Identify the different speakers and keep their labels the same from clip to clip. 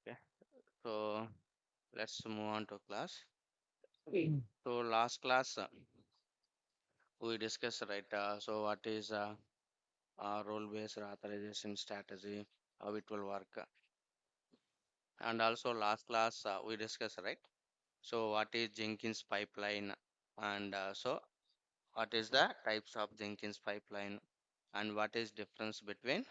Speaker 1: Okay, so let's move on to class. So last class we discussed, right? So what is role-based authorization strategy, how it will work, and also last class we discussed, right? So what is Jenkins pipeline, and so what is the types of Jenkins pipeline, and what is difference between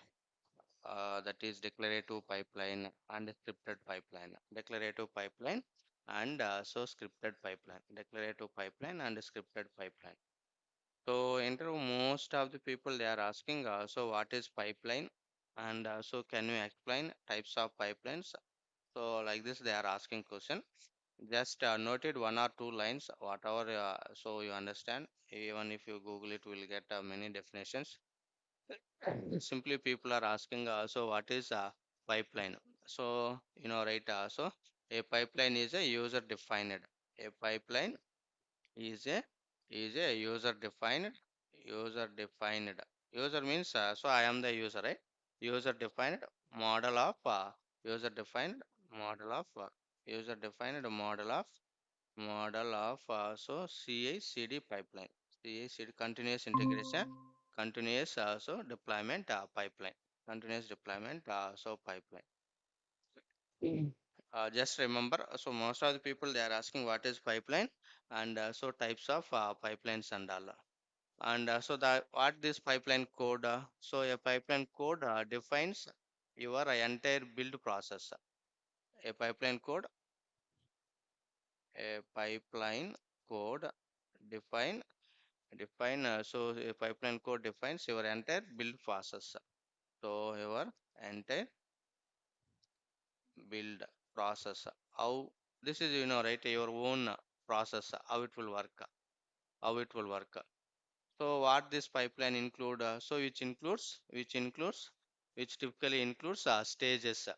Speaker 1: that is declarative pipeline and scripted pipeline. Declarative pipeline and so scripted pipeline. Declarative pipeline and scripted pipeline. So interview most of the people they are asking so what is pipeline, and so can you explain types of pipelines. So like this they are asking question. Just noted one or two lines whatever so you understand. Even if you Google it, will get many definitions. Simply people are asking so what is a pipeline. So right, so a pipeline is a user defined. A pipeline is a user defined. User means so I am the user, right? User defined model of user defined model of user defined model of so CI/CD pipeline. CI/CD continuous integration, continuous so deployment pipeline, continuous deployment so pipeline. Just remember, so most of the people they are asking what is pipeline, and so types of pipelines and all. And so the what this pipeline code? So a pipeline code defines your entire build process. A pipeline code, a pipeline code define so a pipeline code defines your entire build process. So your entire build process. How this is right your own process. How it will work. How it will work. So what this pipeline include? So which typically includes stages.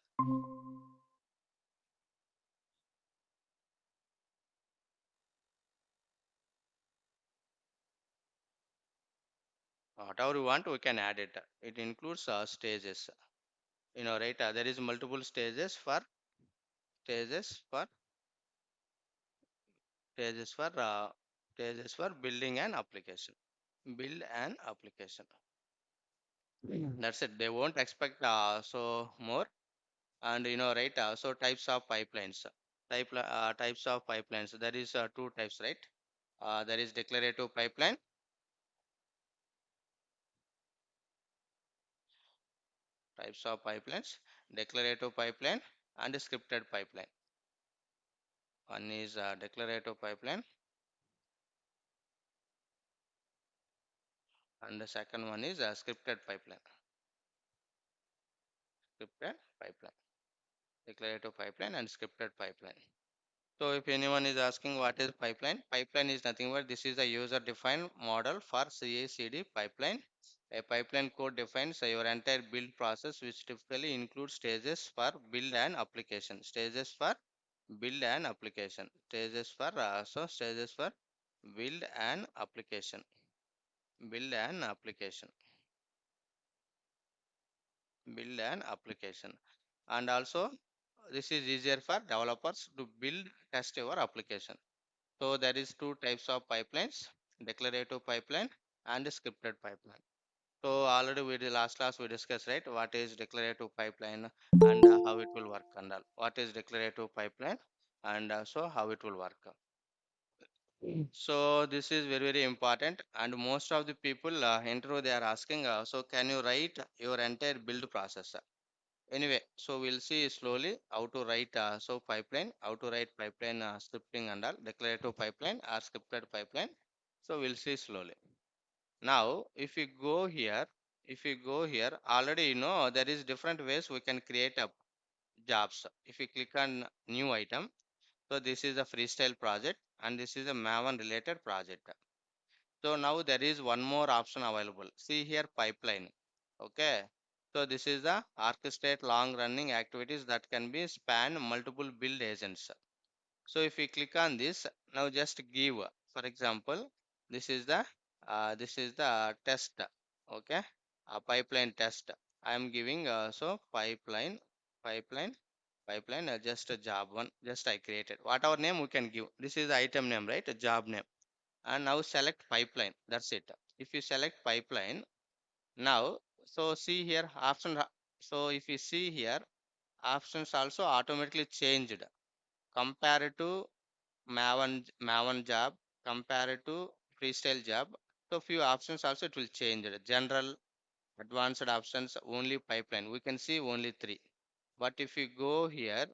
Speaker 1: Whatever you want, we can add it. It includes stages. Right? There is multiple stages for stages for stages for building an application. Build an application. That's it. They won't expect so more. And right, so types of pipelines. Types of pipelines, there is two types, right? There is declarative pipeline. Types of pipelines, declarative pipeline and scripted pipeline. One is declarative pipeline, and the second one is scripted pipeline. Scripted pipeline, declarative pipeline and scripted pipeline. So if anyone is asking what is pipeline, pipeline is nothing but this is a user-defined model for CI/CD pipeline. A pipeline code defines your entire build process, which typically includes stages for build an application. Stages for build an application. Stages for so stages for build an application. Build an application. Build an application. And also this is easier for developers to build test your application. So there is two types of pipelines, declarative pipeline and scripted pipeline. So already we did last class we discussed, right, what is declarative pipeline and how it will work and all. What is declarative pipeline and so how it will work. So this is very very important, and most of the people intro they are asking so can you write your entire build process. Anyway, so we'll see slowly how to write so pipeline, how to write pipeline scripting and all, declarative pipeline or scripted pipeline. So we'll see slowly. Now, if you go here, already there is different ways we can create a jobs. If you click on new item, so this is a freestyle project and this is a Maven related project. So now there is one more option available. See here pipeline. Okay. So this is the orchestrate long running activities that can be span multiple build agents. So if we click on this, now just give, for example, this is the test. Okay. A pipeline test. I am giving so pipeline. pipeline, just a job one, just I created. Whatever name we can give. This is the item name, right? A job name. And now select pipeline. That's it. If you select pipeline, now, so see here option. So if you see here, options also automatically changed compared to Maven job, compared to freestyle job. So few options also it will change. General, advanced options, only pipeline. We can see only three. But if you go here,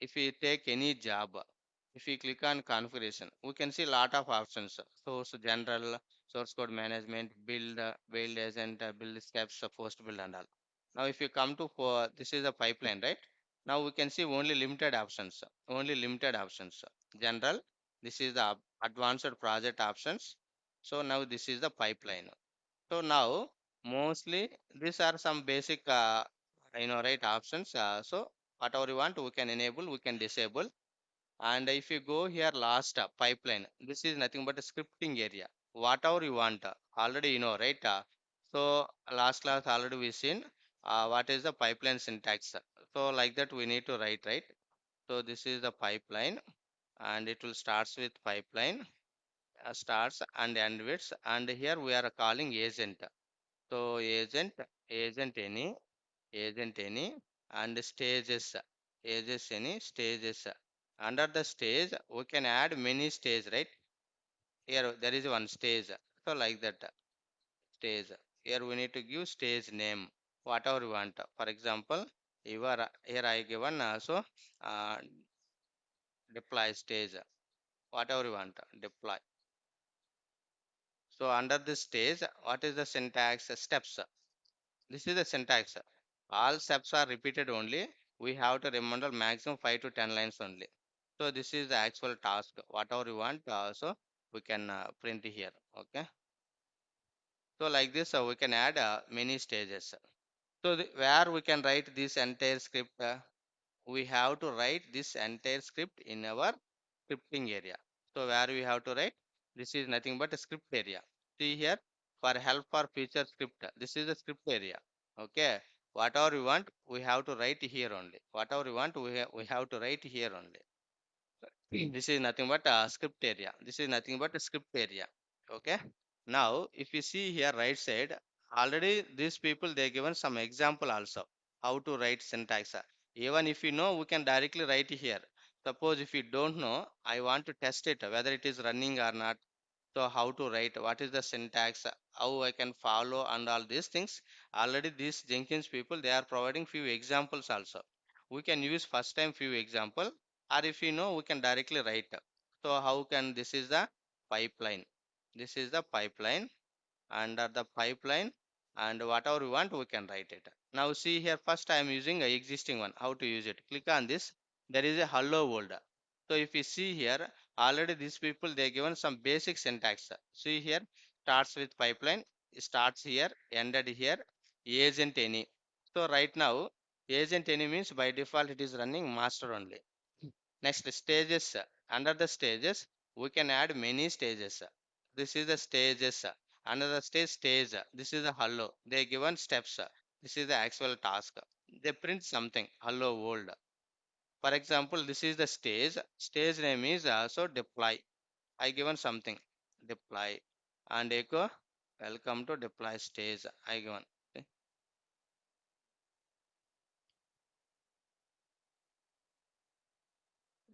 Speaker 1: if we take any job, if we click on configuration, we can see lot of options. Source general, source code management, build agent, build steps, post build and all. Now if you come to for this is a pipeline, right? Now we can see only limited options, only limited options. General, this is the advanced project options. So now this is the pipeline. So now mostly these are some basic right options. So whatever you want we can enable, we can disable. And if you go here last pipeline, this is nothing but a scripting area. Whatever you want, already you know, right? So last class already we seen what is the pipeline syntax. So like that we need to write, right? So this is the pipeline and it will starts with pipeline, starts and end with, and here we are calling agent. So agent any, and stages, ages any, stages. Under the stage, we can add many stage, right? Here there is one stage. So like that stage. Here we need to give stage name, whatever we want. For example, here I given uh, deploy stage, whatever you want, deploy. So under this stage, what is the syntax? Steps. This is the syntax. All steps are repeated only. We have to remember maximum 5 to 10 lines only. So this is the actual task. Whatever you want, so we can print here. Okay. So like this, we can add many stages. So where we can write this entire script, we have to write this entire script in our scripting area. So where we have to write, this is nothing but a script area. See here, for help for future script, this is the script area. Okay, whatever we want, we have to write here only. Whatever we want, we have to write here only. This is nothing but a script area. This is nothing but a script area. Okay. Now, if you see here right side, already these people they given some example also how to write syntax. Even if you know, we can directly write here. Suppose if you don't know, I want to test it whether it is running or not. So how to write, what is the syntax, how I can follow and all these things. Already these Jenkins people they are providing few examples also. We can use first time few example, or if you know we can directly write. So how can, this is the pipeline. This is the pipeline, under the pipeline, and whatever we want we can write it. Now see here, first I am using a existing one. How to use it? Click on this. There is a hello world. So if you see here, already these people they given some basic syntax. See here, starts with pipeline, starts here, ended here, agent any. So right now agent any means by default it is running master only. Next stages, under the stages we can add many stages. This is the stages. Another stage. This is the hello. They given steps. This is the actual task. They print something. Hello world. For example, this is the stage. Stage name is also deploy. I given something. Deploy and echo. Welcome to deploy stage. I given. Okay.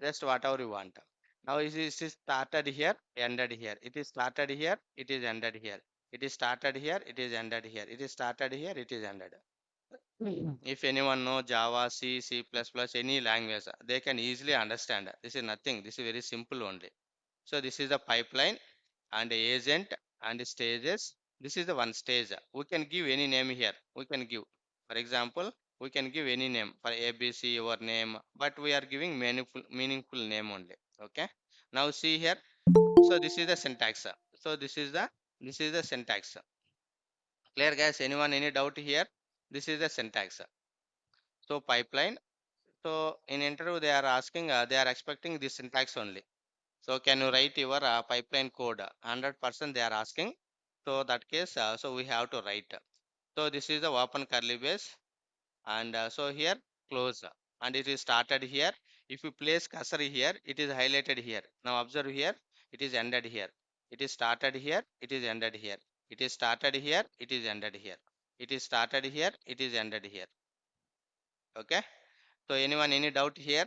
Speaker 1: Just whatever you want. Now it is started here, ended here. It is started here, it is ended here. It is started here, it is ended here. It is started here, it is ended. If anyone know Java, C, C++, any language, they can easily understand. This is nothing. This is very simple only. So this is the pipeline and agent and stages. This is the one stage. We can give any name here. We can give, for example, we can give any name for ABC, your name, but we are giving meaningful name only. Okay. Now see here. So this is the syntax. So this is the syntax. Clear guys? Anyone any doubt here? This is the syntax. So pipeline. So in interview they are asking, they are expecting this syntax only. So can you write your pipeline code? 100% they are asking. So that case, so we have to write. So this is the open curly base, and so here close. and it is started here. If you place cursor here, it is highlighted here. Now observe here, it is ended here. It is started here, it is ended here. It is started here, it is ended here. It is started here, it is ended here. Okay. So anyone any doubt here?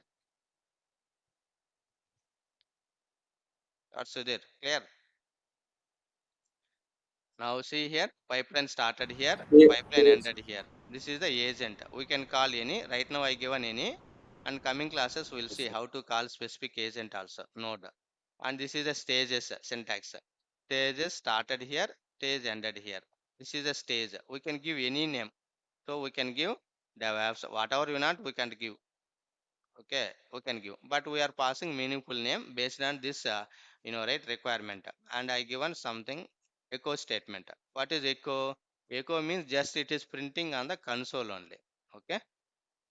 Speaker 1: Or Sudhir, clear? Now see here, pipeline started here, pipeline
Speaker 2: Yes.
Speaker 1: ended here. This is the agent. We can call any. Right now I given any, and coming classes we'll see how to call specific agent also. Node. And this is the stages syntax. Stages started here, stage ended here. This is a stage. We can give any name. So we can give DevOps. Whatever you want, we can give. Okay, we can give, but we are passing meaningful name based on this right, requirement. And I given something echo statement. What is echo? Echo means just it is printing on the console only. Okay,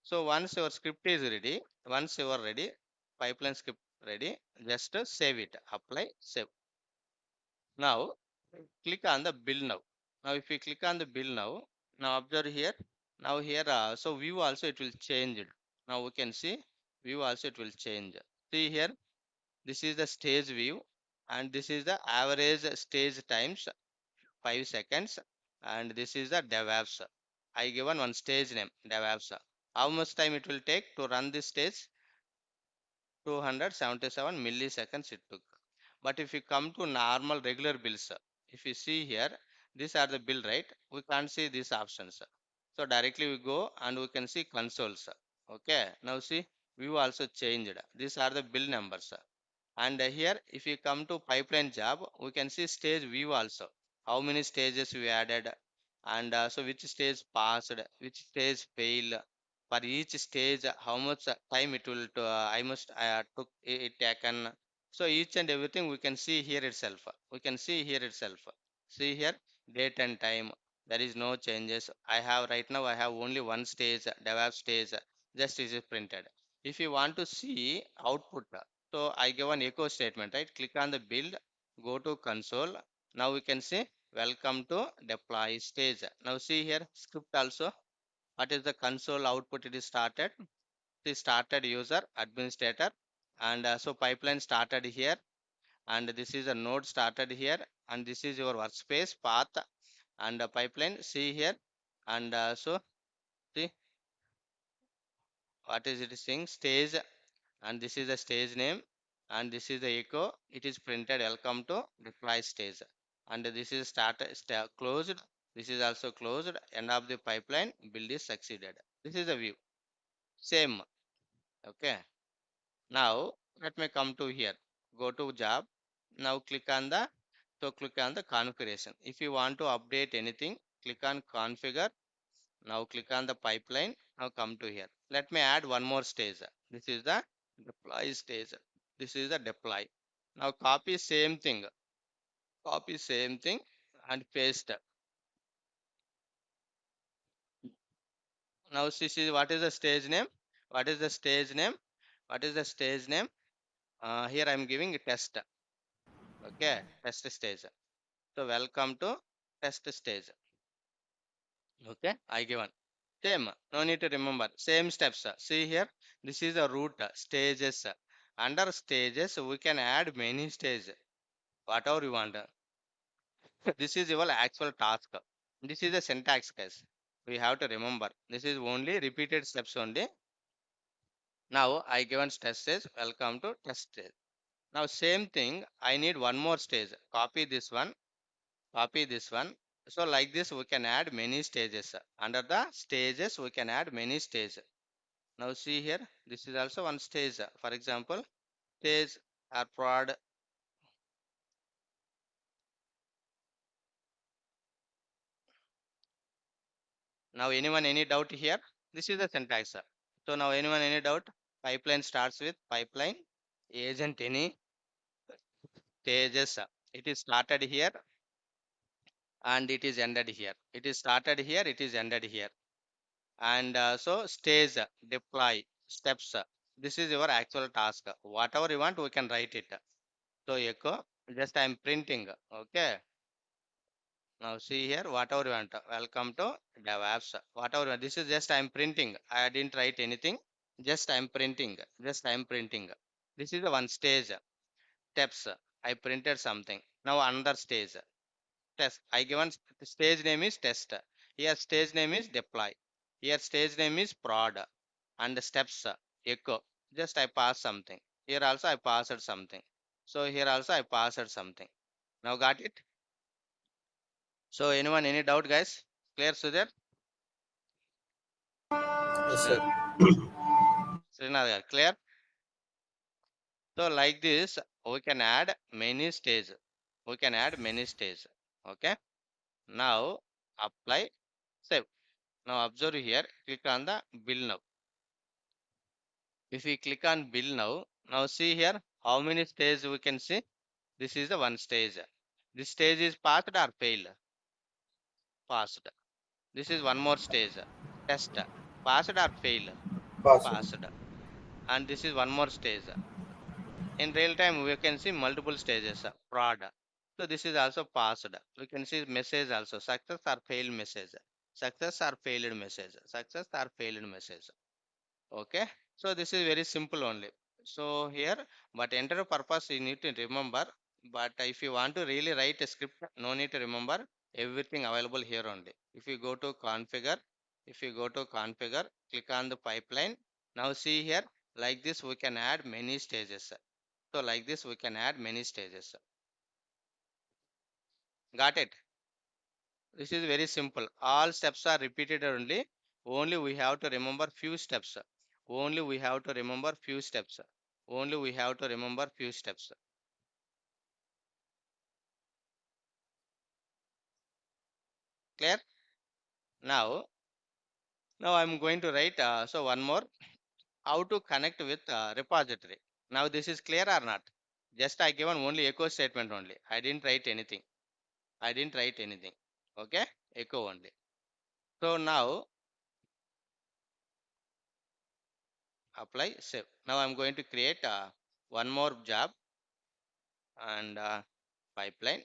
Speaker 1: so once your script is ready, once you are ready, pipeline script ready, just save it, apply, save. Now click on the build now. Now if we click on the build now observe here. Now here so view also it will change it. Now we can see view also it will change. See here, this is the stage view, and this is the average stage times 5 seconds, and this is the DevOps. I given one stage name DevOps. How much time it will take to run this stage? 277 milliseconds it took. But if you come to normal regular bills, if you see here, these are the bill, right? We can't see these options. So directly we go and we can see consoles. Okay, now see, view also changed. These are the bill numbers. And here, if you come to pipeline job, we can see stage view also. How many stages we added, and so which stage passed, which stage failed. For each stage, how much time it will I must took it taken. So each and everything we can see here itself. We can see here itself. See here, date and time. There is no changes. I have right now. I have only one stage, DevOps stage. Just is printed. If you want to see output, so I give an echo statement, right? Click on the build, go to console. Now we can see welcome to deploy stage. Now see here script also. What is the console output? It is started. It is started user administrator, and so pipeline started here, and this is a node started here, and this is your workspace path and pipeline. See here, and so see what is it saying stage, and this is the stage name, and this is the echo. It is printed welcome to deploy stage, and this is closed. This is also closed. End of the pipeline, build is succeeded. This is the view, same. Okay, now let me come to here, go to job. Now click on the, so click on the configuration. If you want to update anything, click on configure. Now click on the pipeline. Now come to here. Let me add one more stage. This is the deploy stage. This is the deploy. Now copy same thing and paste. Now this is what is the stage name? What is the stage name? What is the stage name? Here I am giving a test. Okay, test stage. So welcome to test stage. Okay, I given. Same, no need to remember. Same steps. See here, this is the root stages. Under stages, we can add many stages. Whatever you want. This is your actual task. This is a syntax case. We have to remember. This is only repeated steps only. Now I given test stage. Welcome to test stage. Now same thing. I need one more stage. Copy this one. Copy this one. So like this, we can add many stages. Under the stages, we can add many stages. Now see here, this is also one stage. For example, stage or prod. Now anyone any doubt here? This is the syntax. So now anyone any doubt? Pipeline starts with pipeline agent any stages. It is started here and it is ended here. It is started here. It is ended here. And so stage deploy steps. This is your actual task. Whatever you want, we can write it. So echo. Just I am printing. Okay. Now see here, whatever you want. Welcome to DevOps. Whatever you want. This is just I am printing. I didn't write anything. Just I'm printing. Just I'm printing. This is the one stage. Steps. I printed something. Now another stage. Test. I given stage name is test. Here stage name is deploy. Here stage name is prod. And steps echo. Just I pass something. Here also I passed something. So here also I passed something. Now got it? So anyone any doubt guys? Clear Sudhir?
Speaker 2: Yes,
Speaker 1: Hmm.
Speaker 2: sir.
Speaker 1: Srinagar, clear? So like this we can add many stage. We can add many stage. Okay. Now apply save. Now observe here. Click on the bill now. If we click on bill now see here how many stages we can see. This is the one stage. This stage is passed or failed. Passed. This is one more stage. Test. Passed or failed.
Speaker 2: Password.
Speaker 1: Passed. And this is one more stage. In real time we can see multiple stages. Prod. So this is also passed. We can see message also. Success or failed message. Success or failed message. Success or failed message. Okay, so this is very simple only. So here, but enter purpose you need to remember. But if you want to really write a script, no need to remember, everything available here only. If you go to configure, if you go to configure, click on the pipeline. Now see here, like this we can add many stages. So like this we can add many stages. Got it? This is very simple. All steps are repeated only. Only we have to remember few steps. Only we have to remember few steps. Only we have to remember few steps. Clear? Now, now I'm going to write so one more how to connect with repository. Now this is clear or not? Just I given only echo statement only. I didn't write anything. I didn't write anything. Okay? Echo only. So now apply save. Now I'm going to create one more job and pipeline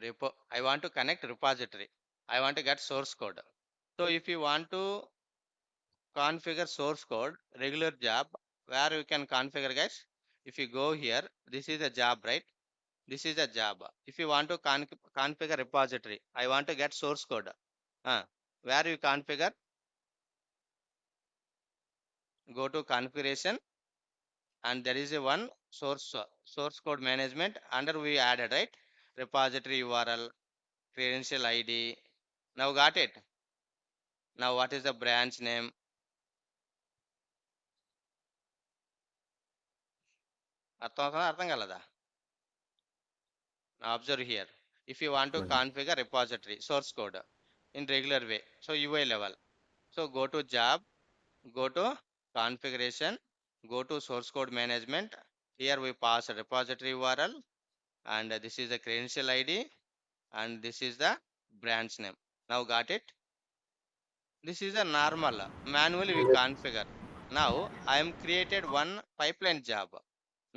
Speaker 1: repo. I want to connect repository. I want to get source code. So if you want to configure source code regular job, where you can configure guys, if you go here, this is a job, right? This is a job. If you want to configure repository, I want to get source code. Where you configure, go to configuration, and there is a one source code management under we added, right? Repository URL, credential ID. Now got it. Now what is the branch name? అర్థం అవుతుందా అర్థం కలదా? Now observe here. If you want to
Speaker 2: Right.
Speaker 1: configure repository source code in regular way, so UI level. So go to job, go to configuration, go to source code management. Here we pass a repository URL and this is the credential ID and this is the branch name. Now got it? This is a normal. Manually we
Speaker 2: Yes.
Speaker 1: configure. Now I am created one pipeline job.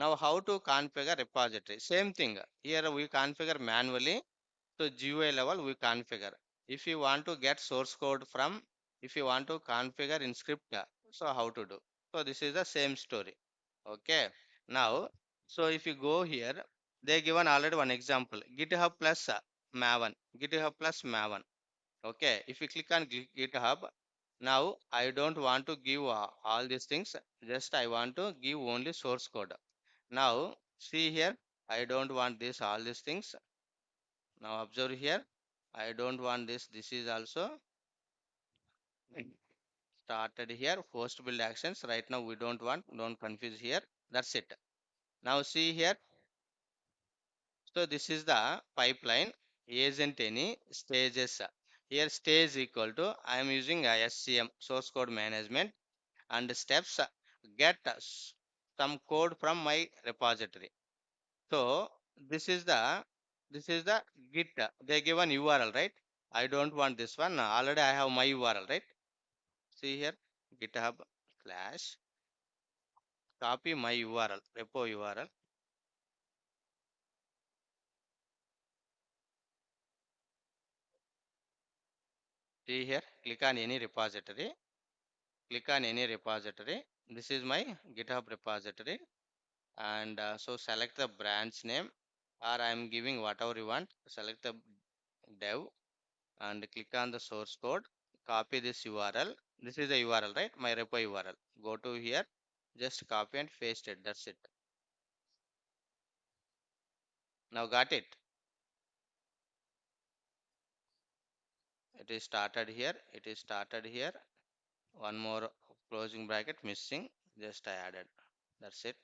Speaker 1: Now how to configure repository? Same thing. Here we configure manually. So GUI level we configure. If you want to get source code from, if you want to configure in script, so how to do? So this is the same story. Okay. Now, so if you go here, they given already one example. GitHub plus Maven. GitHub plus Maven. Okay. If you click on GitHub, now I don't want to give all these things. Just I want to give only source code. Now see here, I don't want this all these things. Now observe here, I don't want this. This is also started here. Post build actions. Right now we don't want. Don't confuse here. That's it. Now see here. So this is the pipeline. Isn't any stages. Here stage equal to I am using SCM source code management and steps get some code from my repository. So this is the git. They give an URL, right? I don't want this one. Already I have my URL, right? See here, GitHub slash copy my URL, repo URL. See here, click on any repository. Click on any repository. This is my GitHub repository. And so select the branch name, or I am giving whatever you want. Select the dev and click on the source code. Copy this URL. This is the URL, right? My repo URL. Go to here, just copy and paste it. That's it. Now got it. It is started here. It is started here. One more closing bracket missing. Just I added. That's it.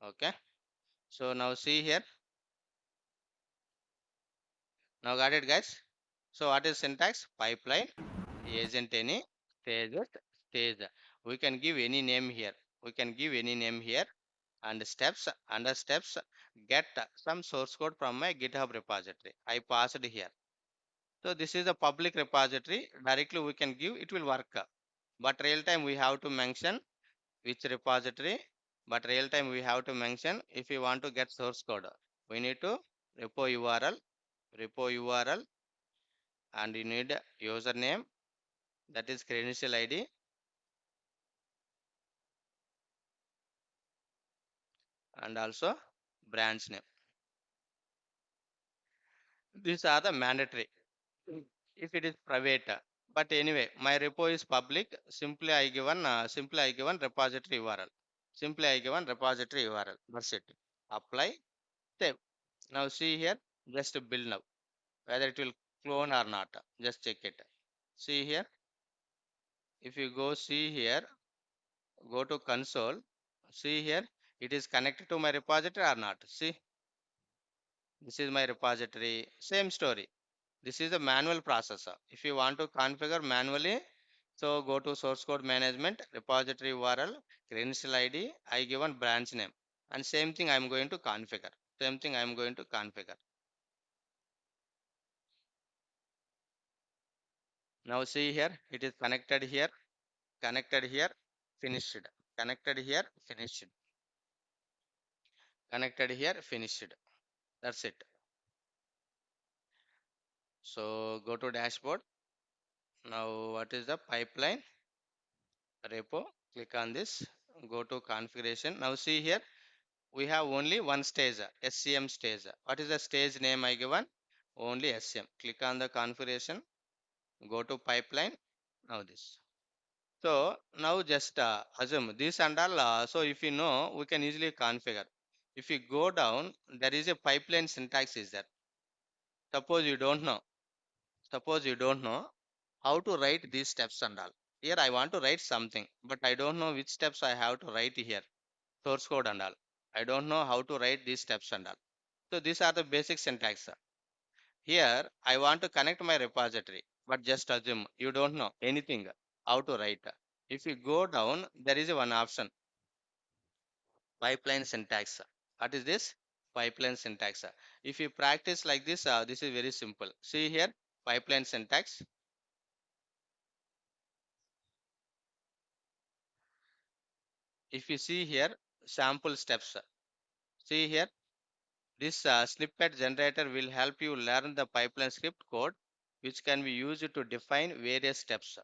Speaker 1: Okay. So now see here. Now got it, guys. So what is syntax? Pipeline, agent any, stage it, stage. We can give any name here. We can give any name here. And steps, under steps, get some source code from my GitHub repository. I passed here. So this is a public repository. Directly we can give, it will work. But real time we have to mention which repository. But real time we have to mention if you want to get source code. We need to repo URL, and you need username, that is credential ID, and also branch name. These are the mandatory if it is private. But anyway, my repo is public. Simply I given repository URL. Simply I given repository URL. That's it. Apply, save. Now see here, just build now. Whether it will clone or not. Just check it. See here. If you go see here, go to console. See here, it is connected to my repository or not. See, this is my repository. Same story. This is a manual process. If you want to configure manually, so go to source code management, repository URL, credential ID, I given branch name. And same thing I am going to configure. Same thing I am going to configure. Now see here, it is connected here, finished. Connected here, finished. Connected here, finished. That's it. So go to dashboard. Now what is the pipeline? Repo. Click on this. Go to configuration. Now see here, we have only one stage, SCM stage. What is the stage name I given? Only SCM. Click on the configuration. Go to pipeline. Now this. So now just assume this and all. So if you know, we can easily configure. If you go down, there is a pipeline syntax is there. Suppose you don't know. Suppose you don't know how to write these steps and all. Here I want to write something, but I don't know which steps I have to write here. Source code and all. I don't know how to write these steps and all. So these are the basic syntax. Here I want to connect my repository, but just assume you don't know anything how to write. If you go down, there is one option, pipeline syntax. What is this? Pipeline syntax. If you practice like this, this is very simple. See here, pipeline syntax. If you see here, sample steps. See here, this snippet generator will help you learn the pipeline script code, which can be used to define various steps.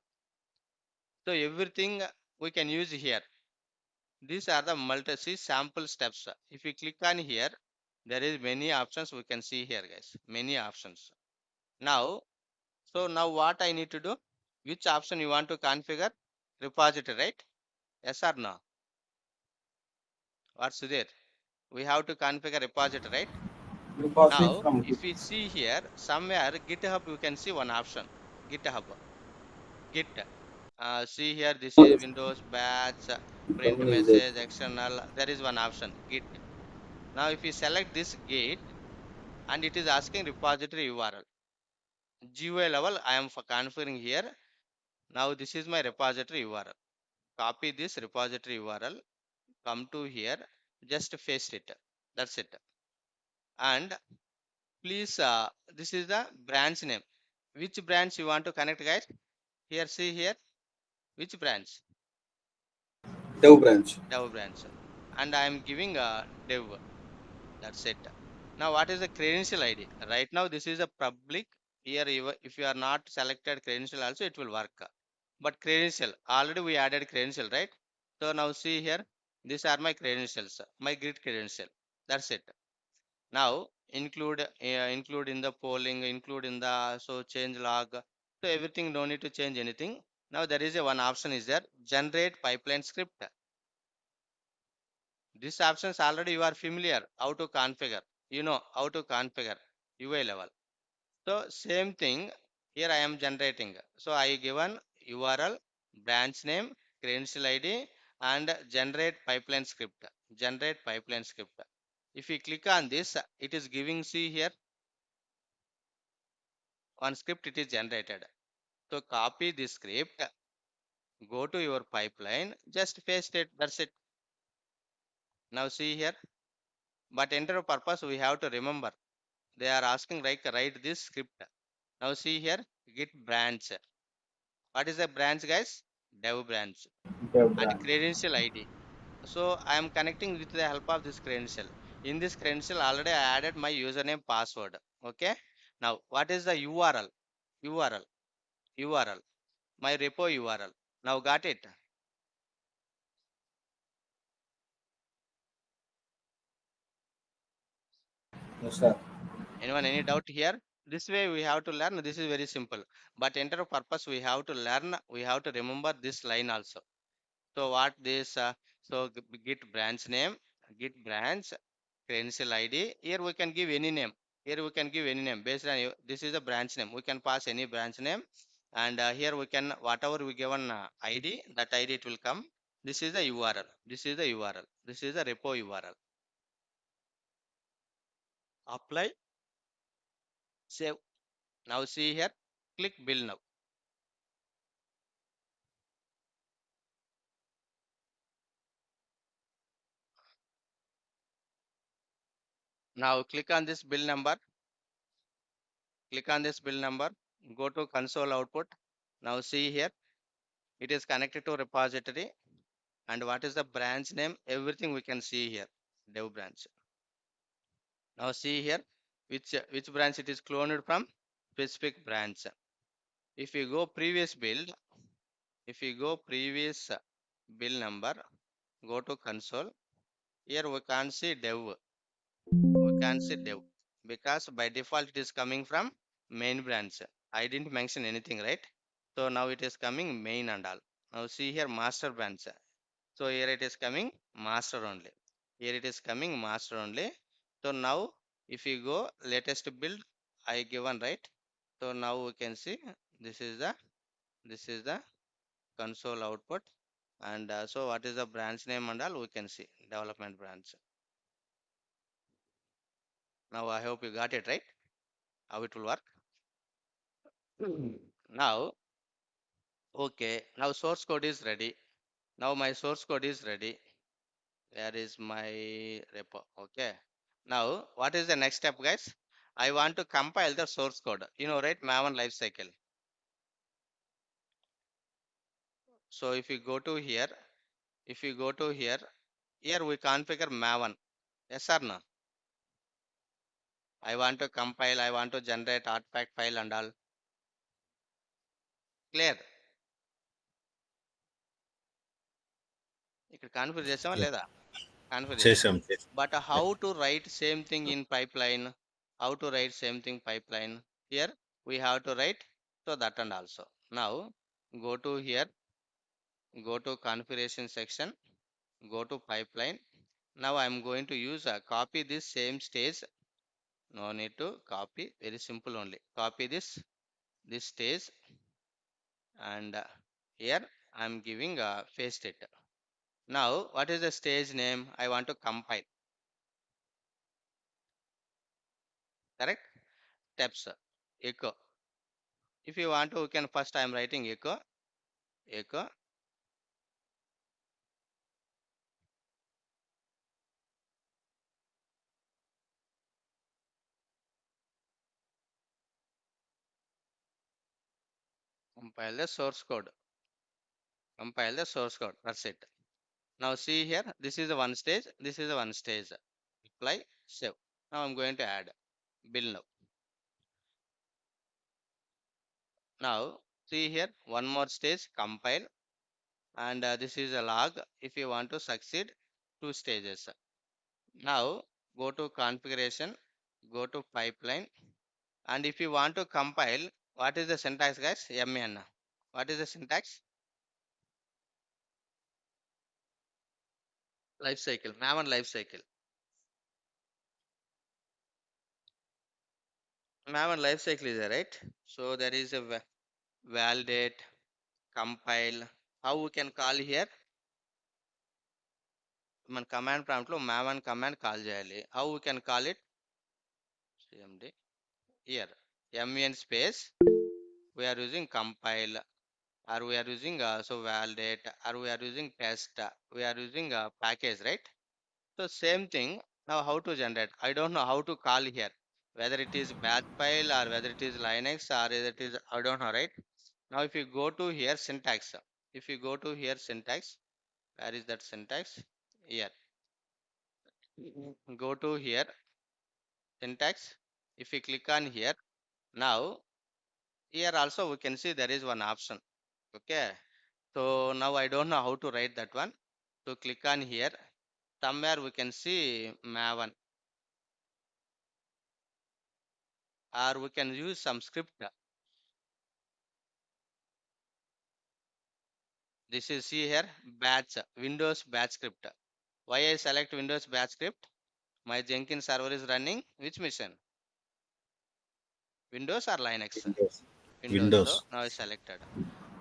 Speaker 1: So everything we can use here. These are the multi sample steps. If you click on here, there is many options we can see here, guys. Many options. Now, so now what I need to do? Which option you want to configure? Repository, right? Yes or no? What's there? We have to configure repository, right?
Speaker 2: Repository
Speaker 1: Now,
Speaker 2: from Git.
Speaker 1: if we see here, somewhere GitHub, we can see one option. GitHub, Git. See here, this is Windows batch, print
Speaker 2: Down is there.
Speaker 1: message, external. There is one option, Git. Now, if you select this Git and it is asking repository URL, GUI level, I am configuring here. Now, this is my repository URL. Copy this repository URL, come to here, just paste it. That's it. And please, this is the branch name. Which branch you want to connect, guys? Here, see here. Which branch?
Speaker 2: Dev branch.
Speaker 1: Dev branch. And I am giving a dev. That's it. Now, what is the credential ID? Right now, this is a public here if you are not selected credential also it will work. But credential already we added credential, right? So now see here, these are my credentials, my grid credential. That's it. Now include in the polling, include in the so change log. So everything, no need to change anything. Now there is a one option is there, generate pipeline script. This options already you are familiar how to configure. You know how to configure UI level. So same thing here I am generating. So I given URL, branch name, credential ID, and generate pipeline script. Generate pipeline script. If you click on this, it is giving, see here, one script it is generated. So copy this script, go to your pipeline, just paste it. That's it. Now see here, but enter purpose we have to remember. They are asking like write this script. Now see here, git branch. What is the branch, guys? Dev branch
Speaker 2: Dev
Speaker 1: and
Speaker 2: branch.
Speaker 1: credential ID. So I am connecting with the help of this credential. In this credential already I added my username password. Okay. Now what is the URL? URL. URL. My repo URL. Now got it.
Speaker 2: Yes, sir.
Speaker 1: Anyone any doubt here? This way we have to learn. This is very simple. But enter purpose we have to learn. We have to remember this line also. So what this? Git branch name, git branch, credential ID. Here we can give any name. Here we can give any name based on this is a branch name. We can pass any branch name, and here we can whatever we given ID, that ID it will come. This is the URL. This is the URL. This is the repo URL. Apply, save. Now see here. Click build now. Now click on this build number. Click on this build number. Go to console output. Now see here. It is connected to repository. And what is the branch name? Everything we can see here. Dev branch. Now see here which branch it is cloned from, specific branch. If you go previous build, if you go previous build number, go to console. Here we can't see dev. We can't see dev because by default it is coming from main branch. I didn't mention anything, right? So now it is coming main and all. Now see here master branch. So here it is coming master only. Here it is coming master only. So now if you go latest build, I given, right. So now we can see this is the console output, and so what is the branch name and all we can see development branch. Now I hope you got it right. How it will work. Now okay. Now source code is ready. Now my source code is ready. There is my repo. Okay. Now, what is the next step, guys? I want to compile the source code. You know, right? Maven lifecycle. So if you go to here, if you go to here, here we configure Maven. Yes or no? I want to compile, I want to generate artifact file and all. Clear? ఇక్కడ configure చేసామా
Speaker 2: Yeah.
Speaker 1: లేదా? Configure చేసాం.
Speaker 2: చేసాం చేసాం.
Speaker 1: But how
Speaker 2: Yeah.
Speaker 1: to write same thing in pipeline? How to write same thing pipeline? Here we have to write so that and also. Now go to here, go to configuration section, go to pipeline. Now I'm going to use copy this same stage. No need to copy, very simple only. Copy this stage, and here I'm giving paste it. Now what is the stage name? I want to compile. Correct? Steps echo. If you want to, you can first I'm writing echo compile the source code. Compile the source code. That's it. Now see here, this is the one stage, this is the one stage. Apply, save. Now I'm going to add build now. Now see here one more stage compile, and this is a log. If you want to succeed, two stages. Now go to configuration, go to pipeline, and if you want to compile, what is the syntax, guys? MN. What is the syntax? Life cycle, Maven life cycle. Maven life cycle is there, right? So there is a validate, compile. How we can call here? మన command prompt లో maven command call చేయాలి. How we can call it? cmd here men space we are using compile, or we are using so validate, or we are using test, we are using package, right? So same thing. Now how to generate? I don't know how to call here, whether it is batch file or whether it is Linux or whether it is, I don't know, right? Now if you go to here syntax, if you go to here syntax, where is that syntax? Here, go to here syntax. If you click on here, now here also we can see there is one option. Okay, so now I don't know how to write that one. So click on here, somewhere we can see maven, or we can use some script. This is, see here, batch, Windows batch script. Why I select Windows batch script? My Jenkins server is running which machine? Windows or Linux?
Speaker 2: Windows.
Speaker 1: Windows. So
Speaker 2: Windows.
Speaker 1: now I selected.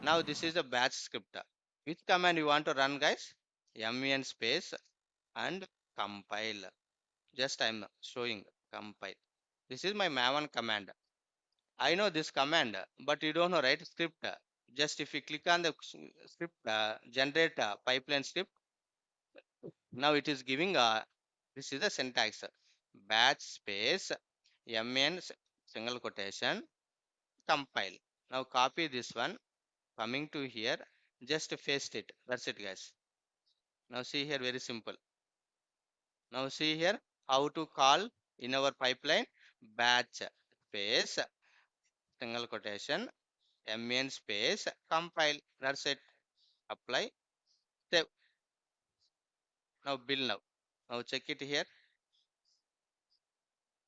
Speaker 1: Now this is a batch script. Which command you want to run, guys? Men space and compile. Just I'm showing compile. This is my maven command. I know this command, but you don't know, right? Script. Just if you click on the script, generate pipeline script. Now it is giving this is the syntax: batch space mn single quotation compile. Now copy this one, coming to here, just paste it. That's it, guys. Now see here, very simple. Now see here how to call in our pipeline: batch space single quotation mn space compile. That's it. Apply. Save. Now build now. Now check it here.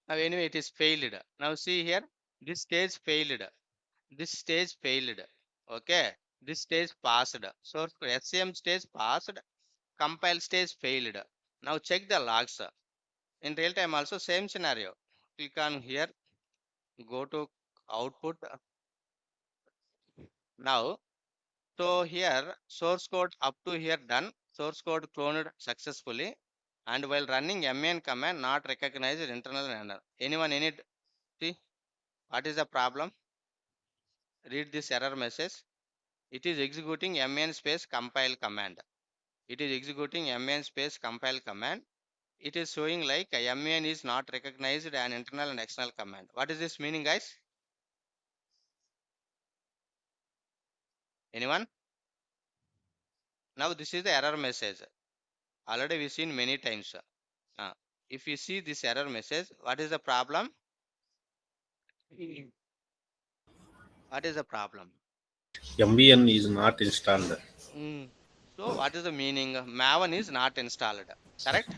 Speaker 1: Now anyway, it is failed. Now see here, this stage failed. This stage failed. Okay, this stage passed. So SCM stage passed, compile stage failed. Now check the logs. In real time also same scenario. Click on here, go to output. Now, so here source code up to here done. Source code cloned successfully, and while running man command not recognized internal error. Anyone in it? See what is the problem? Read this error message. It is executing man space compile command. It is executing man space compile command. It is showing like man is not recognized an internal and external command. What is this meaning, guys? Anyone? Now this is the error message. Already we seen many times. Uh, if you see this error message, what is the problem? What is the problem?
Speaker 2: MBN is not installed.
Speaker 1: Mm. So what is the meaning? Maven is not installed. Correct?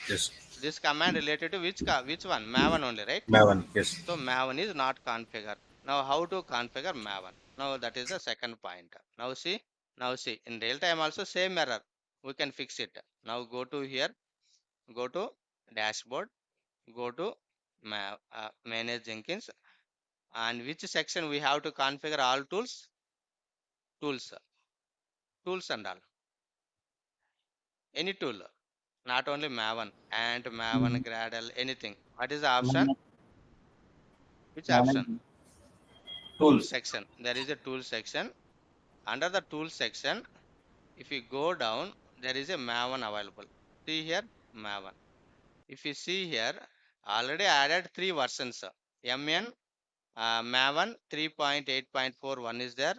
Speaker 2: Yes.
Speaker 1: This command related to which one? Maven only, right?
Speaker 2: Maven. Yes.
Speaker 1: So Maven is not configured. Now how to configure Maven? Now that is the second point. Now see, in real time also same error. We can fix it. Now go to here, go to dashboard, go to manage Jenkins, and which section we have to configure all tools? Tools, tools and all. Any tool, not only Maven, and Maven, Gradle, anything. What is the option?
Speaker 2: Manage,
Speaker 1: Which option?
Speaker 2: manage
Speaker 1: Tool
Speaker 2: tools.
Speaker 1: section. There is a tool section. Under the tool section, if you go down, there is a Maven available. See here, Maven. If you see here, already added three versions. MN Maven 3.8.41 is there,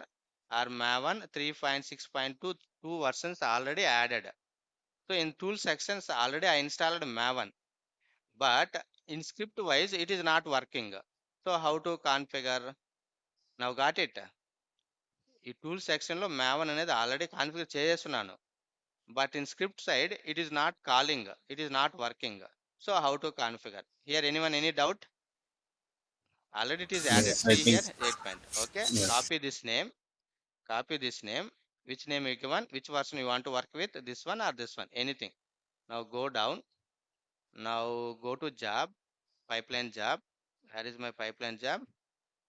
Speaker 1: or Maven 3.6.2, two versions already added. So in tool sections already I installed Maven, but in script wise it is not working. So how to configure? Now got it? ఈ tool సెక్షన్లో maven అనేది already configure చేసేస్తున్నాను. But in script side, it is not calling, it is not working. So how to configure? Here, anyone, any doubt? Already it is added.
Speaker 2: Yes, I
Speaker 1: See
Speaker 2: think.
Speaker 1: here, 8 point. Okay,
Speaker 2: Yes.
Speaker 1: copy this name, copy this name. Which name you given? Which version you want to work with? This one or this one? Anything. Now go down. Now go to job, pipeline job. Here is my pipeline job.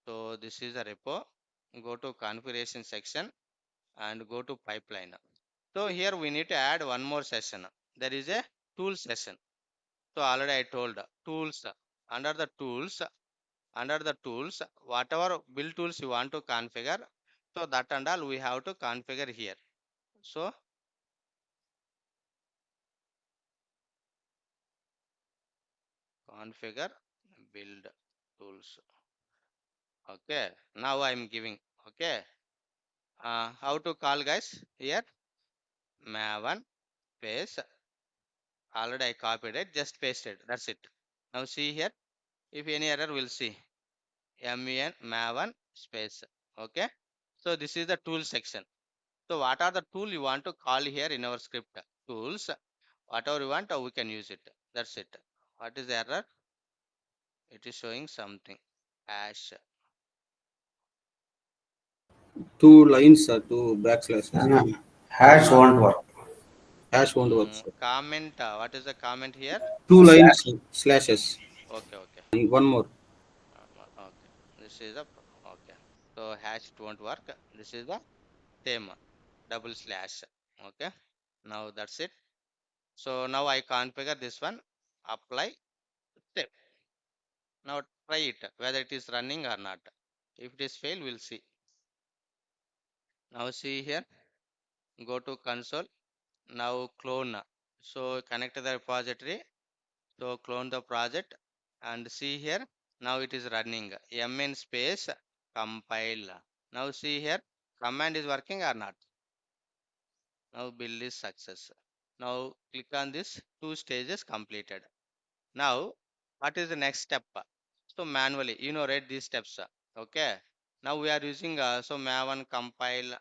Speaker 1: So this is a repo. Go to configuration section and go to pipeline. So here we need to add one more session. There is a tool session. So already I told tools, under the tools, whatever build tools you want to configure, so that and all we have to configure here. So configure build tools. Okay, now I am giving. Okay, how to call, guys? Here maven paste. Already I copied it, just pasted. That's it. Now see here. If any error, we'll see. maven space. Okay, so this is the tool section. So what are the tool you want to call here in our script? Tools, whatever you want, we can use it. That's it. What is the error? It is showing something. Hash.
Speaker 3: Two lines or two backslashes.
Speaker 4: No, hash won't work.
Speaker 3: Hash won't work, sir.
Speaker 1: Comment. What is the comment here?
Speaker 3: Two lines
Speaker 4: Slash.
Speaker 3: slashes.
Speaker 1: Okay, okay.
Speaker 3: One more.
Speaker 1: Okay. This is the okay. So hash it won't work. This is the same double slash. Okay. Now that's it. So now I configure this one. Apply. Save. Now try it whether it is running or not. If it is fail, we'll see. Now see here. Go to console. Now clone. So connect to the repository. So clone the project and see here. Now it is running. Mn space compile. Now see here. Command is working or not. Now build is success. Now click on this. 2 stages completed. Now what is the next step? So manually, read these steps. Okay. Now we are using so maven compile.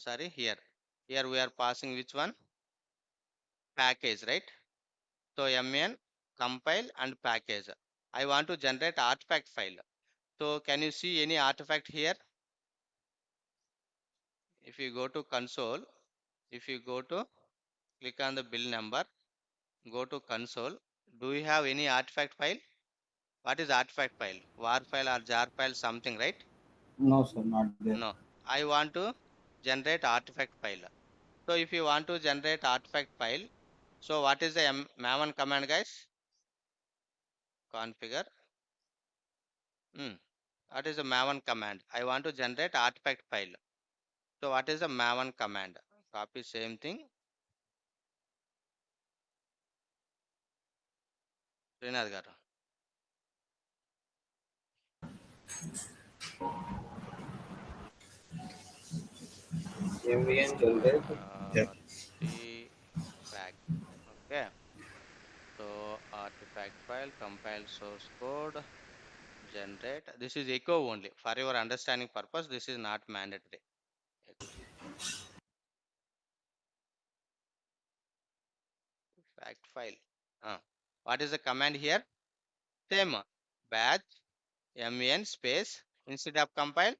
Speaker 1: Sorry, here. Here we are passing which one? Package, right? So mn compile and package. I want to generate artifact file. So can you see any artifact here? If you go to console, if you go to click on the build number, go to console. Do you have any artifact file? What is artifact file? War file or jar file, something, right?
Speaker 4: No, sir, not there.
Speaker 1: No. I want to generate artifact file. So if you want to generate artifact file, so what is the maven command, guys? Configure. What is the maven command? I want to generate artifact file. So what is the maven command? Copy same thing. Srinath garu.
Speaker 3: MVN generate.
Speaker 2: Yeah.
Speaker 1: Artifact. Okay. So artifact file, compile source code, generate. This is echo only. For your understanding purpose, this is not mandatory. Fact file. What is the command here? Same. Batch mn space instead of compile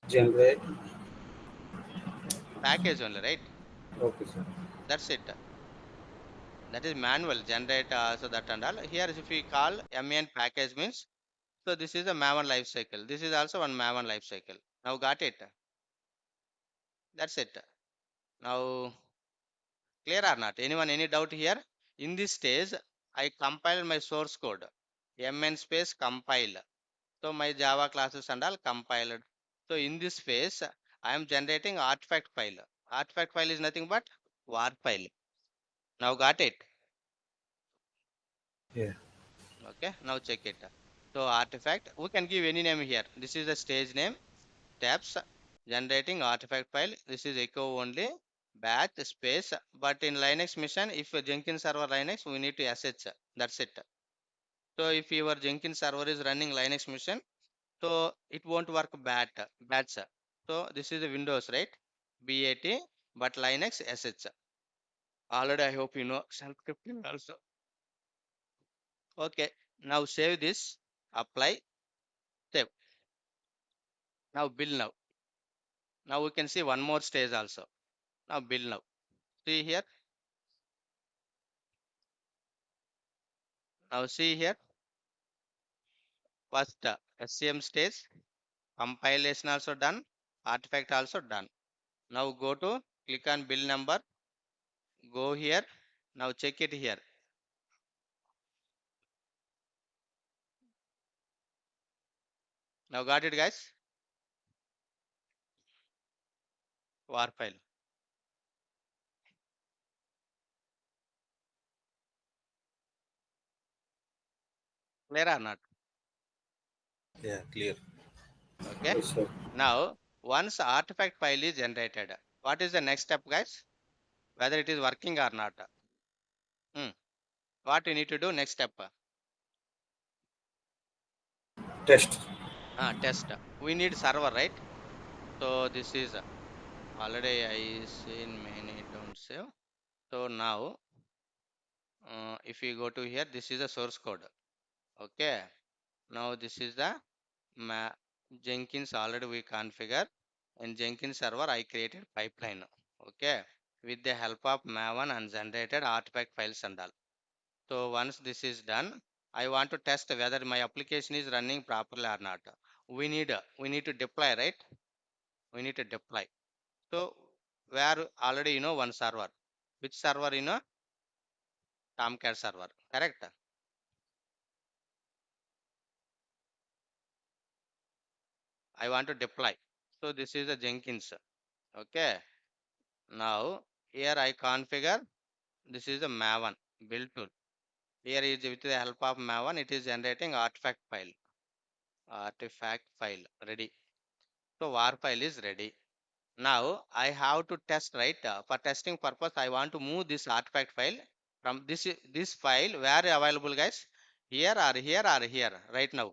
Speaker 3: Generate.
Speaker 1: package only, right?
Speaker 3: Okay, sir.
Speaker 1: That's it. That is manual generate. So that and all. Here, if we call mn package means, so this is a maven life cycle. This is also one maven life cycle. Now got it. That's it. Now clear or not? Anyone any doubt here? In this stage, I compile my source code. Mn space compile. So my Java classes and all compiled. So in this phase, I am generating artifact file. Artifact file is nothing but war file. Now got it?
Speaker 2: Yeah.
Speaker 1: Okay. Now check it. So artifact, we can give any name here. This is the stage name. Tabs generating artifact file. This is echo only. Batch space. But in Linux mission, if a Jenkins server Linux, we need to sh. That's it. So if your Jenkins server is running Linux mission, So it won't work bad, sir. So this is the Windows, right? BAT, but Linux SH. Already I hope you know shell scripting also. Okay, now save this, apply, save. Now build now. Now we can see one more stage also. Now build now. See here. Now see here. First SCM stage, compilation also done, artifact also done. Now go to click on build number. Go here. Now check it here. Now got it, guys? War file. Clear or not?
Speaker 2: Yeah, clear.
Speaker 1: Okay.
Speaker 3: Yes, sir.
Speaker 1: Now once artifact file is generated, what is the next step, guys? Whether it is working or not. What we need to do next step?
Speaker 3: Test.
Speaker 1: Test. We need server, right? So this is already I seen many don't save. So now if you go to here, this is the source code. Okay. Now this is the Jenkins already we configure. In Jenkins server I created pipeline. Okay. With the help of Maven and generated artifact files and all. So once this is done, I want to test whether my application is running properly or not. We need to deploy, right? We need to deploy. So where already one server. Which server Tomcat server, correct? I want to deploy. So this is the Jenkins. Okay. Now here I configure. This is the Maven build tool. Here is with the help of Maven, it is generating artifact file. Artifact file ready. So war file is ready. Now I have to test, right? For testing purpose, I want to move this artifact file from this file where available, guys? Here or here or here right now.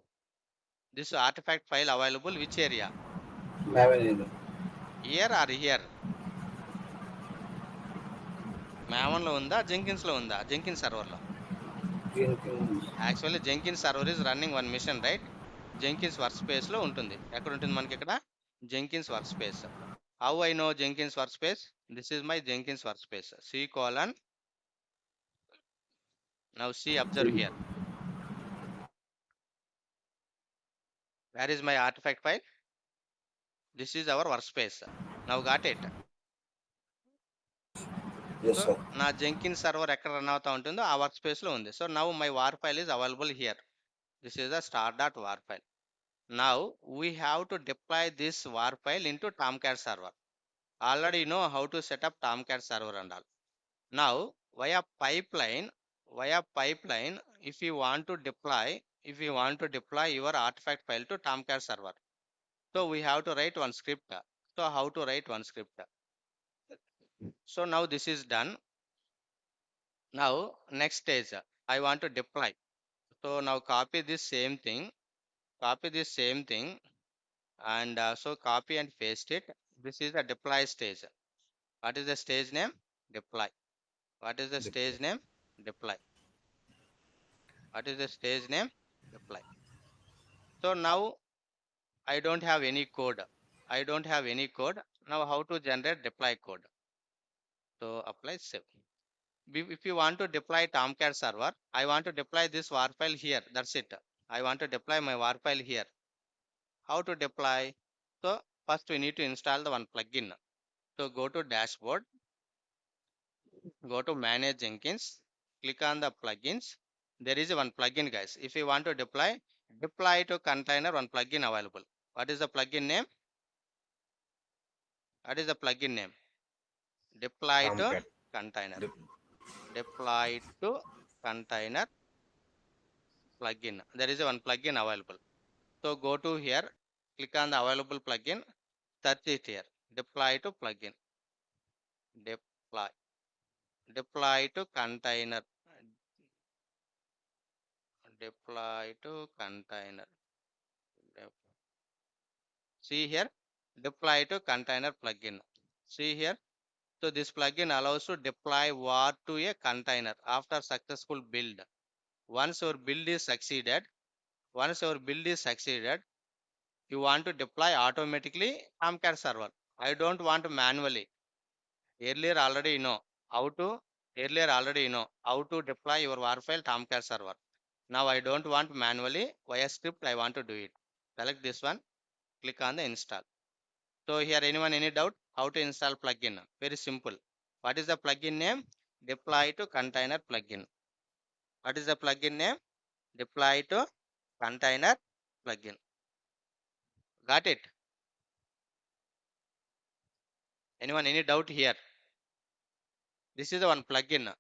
Speaker 1: This artifact file available which area?
Speaker 3: Maven.
Speaker 1: Here or here? Maven lo unda, Jenkins lo unda, Jenkins server lo.
Speaker 3: Jenkins.
Speaker 1: Actually Jenkins server is running one mission, right? Jenkins workspace lo ఉంటుంది. ఎక్కడ ఉంటుంది మనకి ఇక్కడ? Jenkins workspace. How I know Jenkins workspace? This is my Jenkins workspace. C colon. Now see, observe here. Where is my artifact file? This is our workspace. Now got it.
Speaker 3: Yes,
Speaker 1: So
Speaker 3: sir.
Speaker 1: నా Jenkins server ఎక్కడ run అవుతా ఉంటుందో ఆ work space లో ఉంది. So now my war file is available here. This is the start.war file. Now we have to deploy this war file into Tomcat server. Already you know how to set up Tomcat server and all. Now via pipeline, if you want to deploy your artifact file to Tomcat server, so we have to write one script. So how to write one script? So now this is done. Now next stage, I want to deploy. So now copy this same thing, and so copy and paste it. This is the deploy stage. What is the stage name? Deploy. What is the
Speaker 2: Deploy.
Speaker 1: stage name? Deploy. What is the stage name? Deploy. So now I don't have any code. I don't have any code. Now how to generate deploy code? So apply save. If you want to deploy Tomcat server, I want to deploy this war file here. That's it. I want to deploy my war file here. How to deploy? So first we need to install the one plugin. So go to dashboard, go to manage Jenkins, click on the plugins. There is one plugin, guys. If you want to deploy to container, one plugin available. What is the plugin name? What is the plugin name? Deploy to
Speaker 2: Tomcat.
Speaker 1: container.
Speaker 2: Dep-
Speaker 1: Deploy to container plugin. There is one plugin available. So go to here, click on the available plugin, search it here. Deploy to plugin. Deploy. Deploy to container. Deploy to container. See here, deploy to container plugin. See here. So this plugin allows to deploy war to a container after successful build. Once your build is succeeded, you want to deploy automatically Tomcat server. I don't want manually. Earlier already you know how to deploy your war file Tomcat server. Now I don't want manually via script. I want to do it. Select this one. Click on the install. So here anyone any doubt how to install plugin? Very simple. What is the plugin name? Deploy to container plugin. What is the plugin name? Deploy to container plugin. Got it? Anyone any doubt here? This is the one plugin.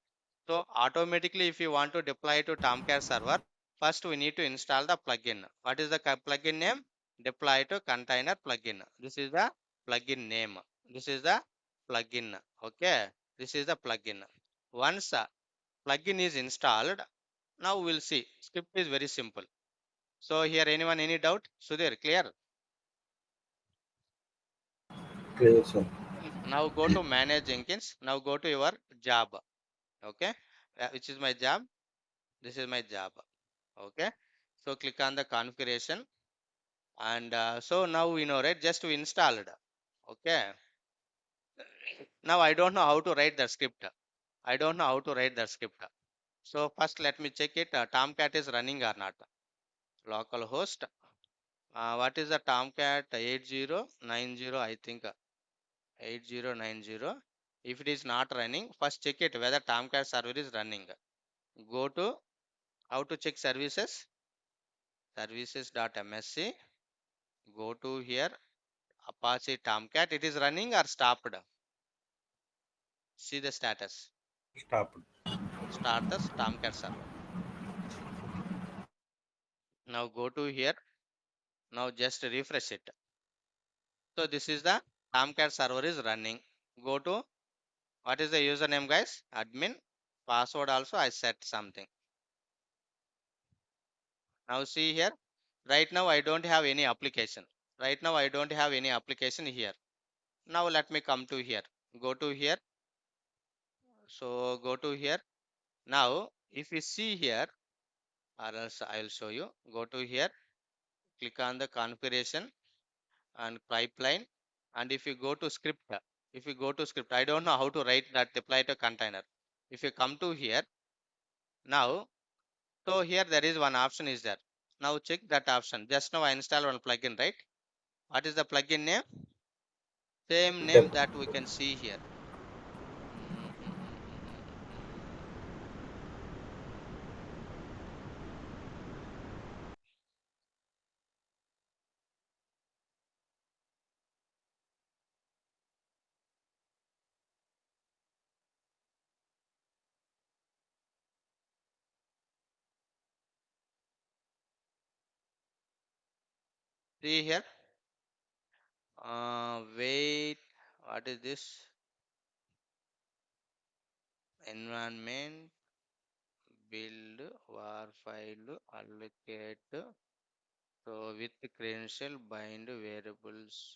Speaker 1: So automatically if you want to deploy to Tomcat server, first we need to install the plugin. What is the plugin name? Deploy to container plugin. This is the plugin name. This is the plugin. Okay. This is the plugin. Once plugin is installed, now we'll see. Script is very simple. So here anyone any doubt? Sudhir, clear?
Speaker 3: Clear, sir.
Speaker 1: Now go to manage Jenkins. Now go to your job. Okay. Which is my job? This is my job. Okay. So click on the configuration and so now we know, right? Just we installed. Okay. Now I don't know how to write the script. So first let me check it. Tomcat is running or not. Localhost. What is the Tomcat 8090? I think 8090. If it is not running, first check it whether Tomcat server is running. Go to how to check services. Services.msc. Go to here Apache Tomcat. It is running or stopped? See the status.
Speaker 2: Stop.
Speaker 1: Status Tomcat server. Now go to here. Now just refresh it. So this is the Tomcat server is running. Go to what is the username, guys? Admin. Password also I set something. Now see here. Right now I don't have any application. Here. Now let me come to here. Go to here. So go to here. Now if you see here, or else I will show you. Go to here. Click on the configuration and pipeline. And if you go to script, I don't know how to write that deploy to container. If you come to here now, so here there is one option is there. Now check that option. Just now I installed one plugin, right? What is the plugin name? Same name
Speaker 3: Dep-
Speaker 1: that we can see here. Mm, mm, mm, mm, mm, mm. See here. Wait. What is this? Environment, build, var file, allocate. So with credential bind variables.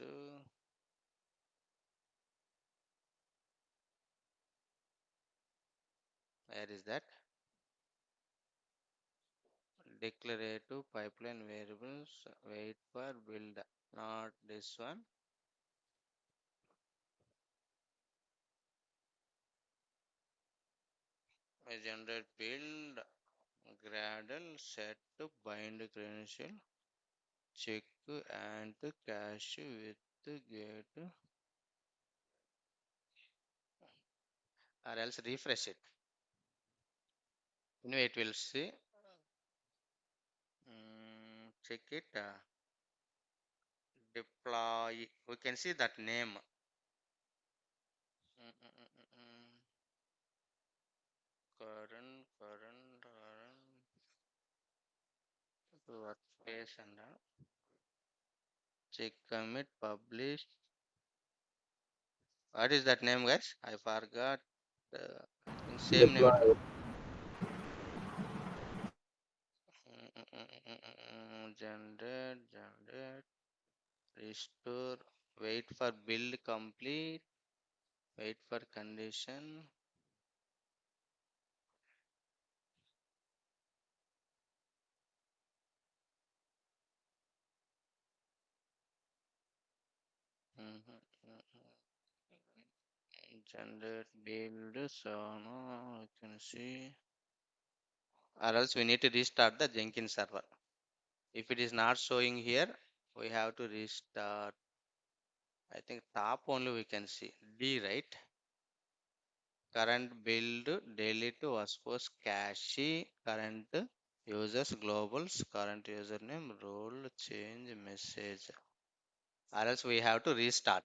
Speaker 1: Where is that? Declarative pipeline variables. Wait for build. Not this one. Generate build. Gradle set to bind credential. Check and cache with get or else refresh it. Anyway, it will see. Check it. Deploy. We can see that name. Mm, mm, mm, mm, mm. Current workspace and check commit publish. What is that name, guys? I forgot. I think same name it.
Speaker 3: Deploy.
Speaker 1: Generate restore, wait for build complete, wait for condition. Mhm, mhm. Generate build, so no, I can see, or else we need to restart the Jenkins server. If it is not showing here, we have to restart. I think top only we can see D, right? Current build, delete, was cache, current users, globals, current username, role, change, message. Or else we have to restart.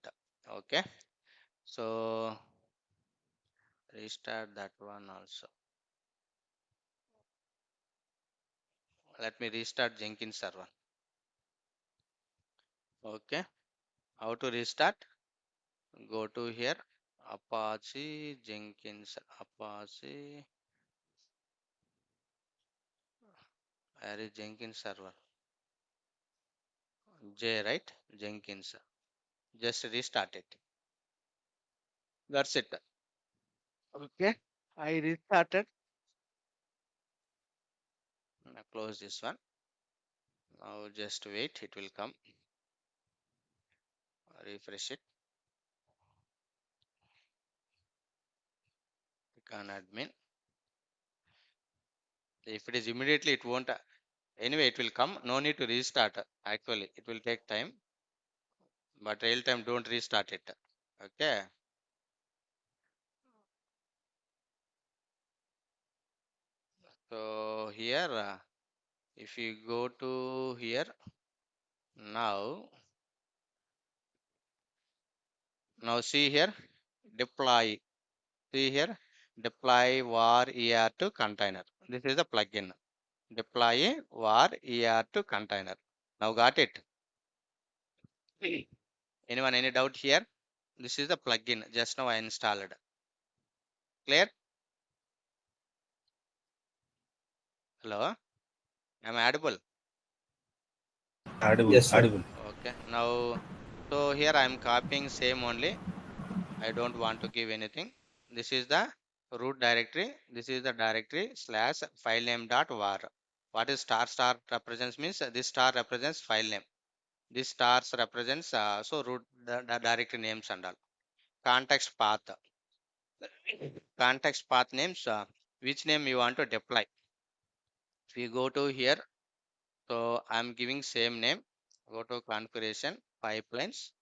Speaker 1: Okay. So restart that one also. Let me restart Jenkins server. Okay. How to restart? Go to here. Apache Jenkins. Apache. Where is Jenkins server? J, right? Jenkins. Just restart it. That's it. Okay. I restarted. Now close this one. Now just wait. It will come. Refresh it. Click on admin. If it is immediately, it won't. Anyway, it will come. No need to restart. Actually, it will take time. But real time, don't restart it. Okay. So here, if you go to here now, see here, deploy. See here, deploy var er to container. This is the plugin. Deploy var er to container. Now got it. Anyone any doubt here? This is the plugin. Just now I installed. Clear? Hello? Am I audible?
Speaker 2: Audible.
Speaker 3: Yes, sir.
Speaker 2: Audible.
Speaker 1: Okay. Now, so here I am copying same only. I don't want to give anything. This is the root directory. This is the directory slash file name dot var. What is star star represents means this star represents file name. This stars represents so root the directory names and all. Context path. Context path names. Which name you want to deploy. If you go to here, so I'm giving same name. Go to configuration pipelines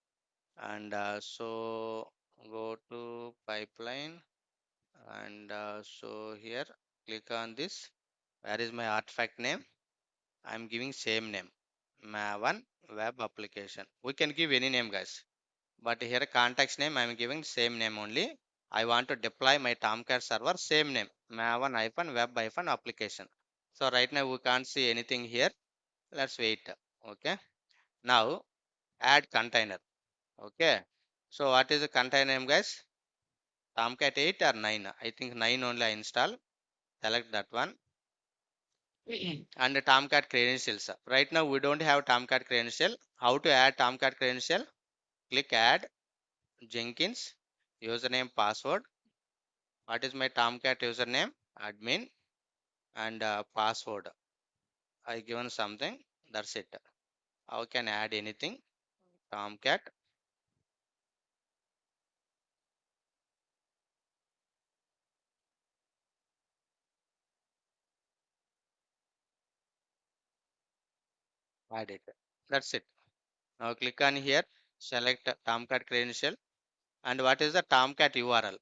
Speaker 1: and so go to pipeline and so here click on this. Where is my artifact name? I'm giving same name, Maven web application. We can give any name, guys, but here context name I'm giving same name only. I want to deploy my Tomcat server, same name, Maven hyphen web hyphen application. So right now we can't see anything here. Let's wait. Okay, now add container. Okay, so what is the container name, guys? Tomcat 8 or 9? I think 9 only I install. Select that one. And the Tomcat credentials. Right now we don't have Tomcat credential. How to add Tomcat credential? Click add Jenkins username password. What is my Tomcat username? Admin and password. I given something. That's it. How can add anything? Tomcat. Add it. That's it. Now click on here. Select Tomcat credential. And what is the Tomcat URL?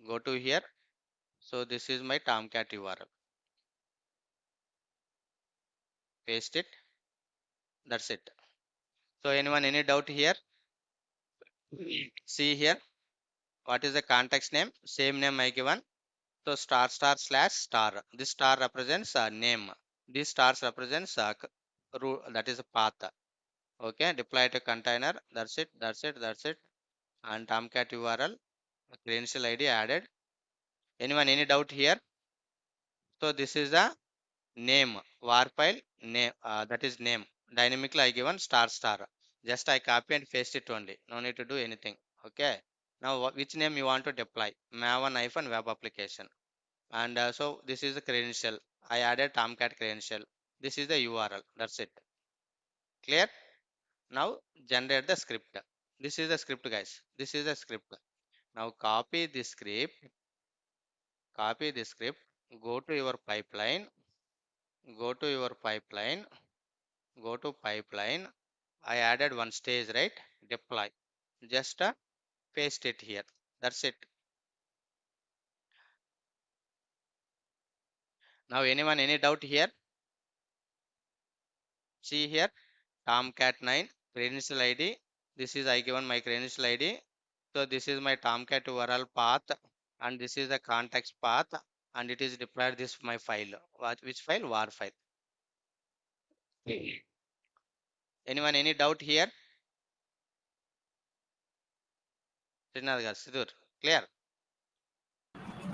Speaker 1: Go to here. So this is my Tomcat URL. Paste it. That's it. So anyone any doubt here? See here. What is the context name? Same name I given. So star star slash star. This star represents name. This stars represents that is a path. Okay. Deploy to container. That's it. That's it. That's it. And Tomcat URL. Credential ID added. Anyone any doubt here? So this is the name var file name that is name dynamically I given star star. Just I copy and paste it only. No need to do anything. Okay. Now which name you want to deploy? Maven web application. And so this is the credential. I added Tomcat credential. This is the URL. That's it. Clear? Now generate the script. This is the script, guys. This is the script. Now copy this script. Copy this script. Go to your pipeline. Go to your pipeline. Go to pipeline. I added one stage, right? Deploy. Just paste it here. That's it. Now anyone any doubt here? See here, Tomcat9 credential ID. This is I given my credential ID. So this is my Tomcat URL path, and this is the context path, and it is deployed this my file. Which file? War file. Anyone any doubt here? Srinath garu, Siddhur, clear?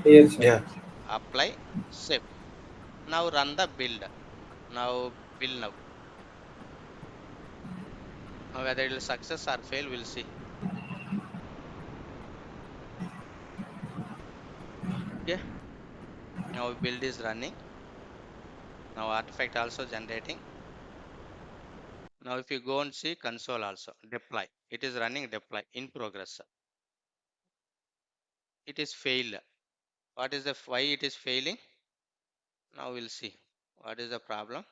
Speaker 3: Yes, sir.
Speaker 2: Yeah.
Speaker 1: Apply, save. Now run the build. Now build now. Now whether it will success or fail, we'll see. Okay. Now build is running. Now artifact also generating. Now if you go and see console also deploy, it is running deploy in progress. It is failed. What is the why it is failing? Now we'll see what is the problem.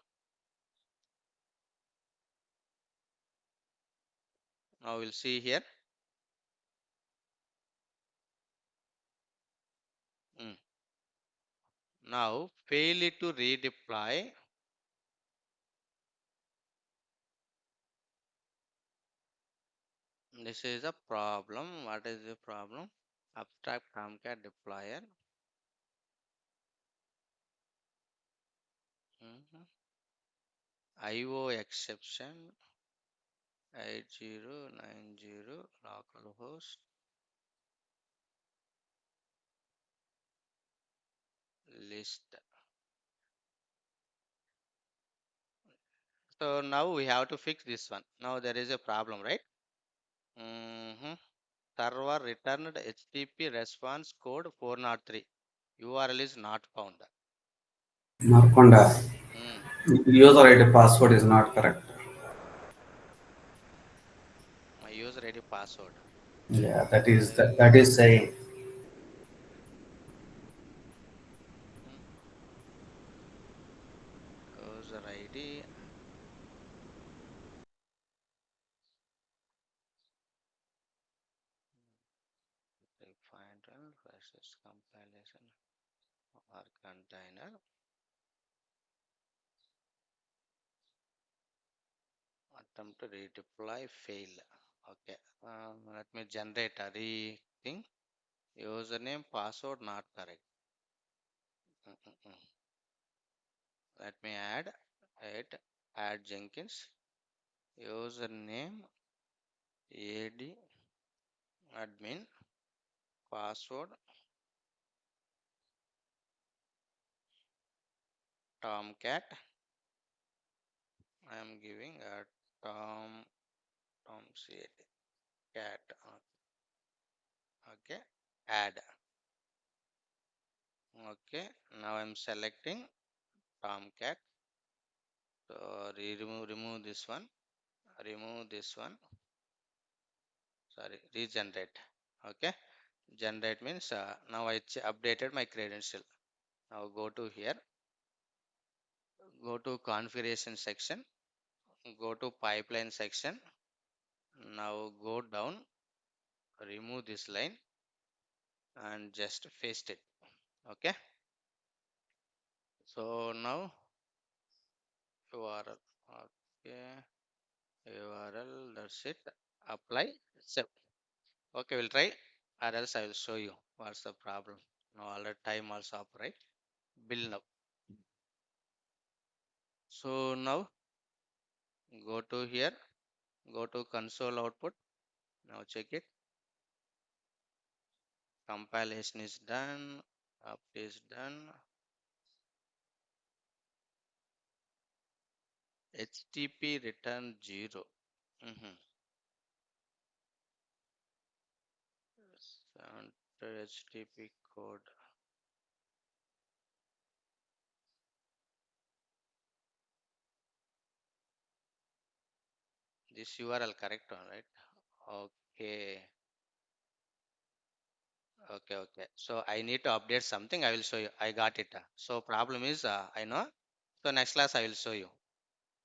Speaker 1: Now we'll see here. Mm. Now fail it to redeploy. This is a problem. What is the problem? Abstract Tomcat deployer. Mhm. IO exception 8090 localhost list. So now we have to fix this one. Now there is a problem, right? Server returned HTTP response code 403. URL is not found.
Speaker 4: Markonda,
Speaker 1: Mm.
Speaker 4: user ID password is not correct.
Speaker 1: My user ID password.
Speaker 4: Yeah, that
Speaker 1: User
Speaker 4: is saying.
Speaker 1: mm, user ID. Find run versus compilation or container. Attempt to redeploy fail. Okay. Let me generate a thing. Username password not correct. Mm. Let me it. Add Jenkins. Username ad admin password tomcat. I am giving a tom cat. Okay, add. Okay, now I'm selecting tomcat. So remove this one. Remove this one. Sorry, regenerate. Okay, generate means now I updated my credential. Now go to here. Go to configuration section. Go to pipeline section. Now go down. Remove this line and just paste it. Okay, so now URL. Okay, URL, that's it. Apply, save. Okay, we'll try, or else I will show you what's the problem. Now all the time also up, right? Bill now. So now go to here, go to console output. Now check it. Compilation is done, up is done. HTTP return 0. Enter HTTP code. This URL correct one, right? Okay. Okay. So I need to update something. I will show you. I got it. So problem is, I know. So next class I will show you.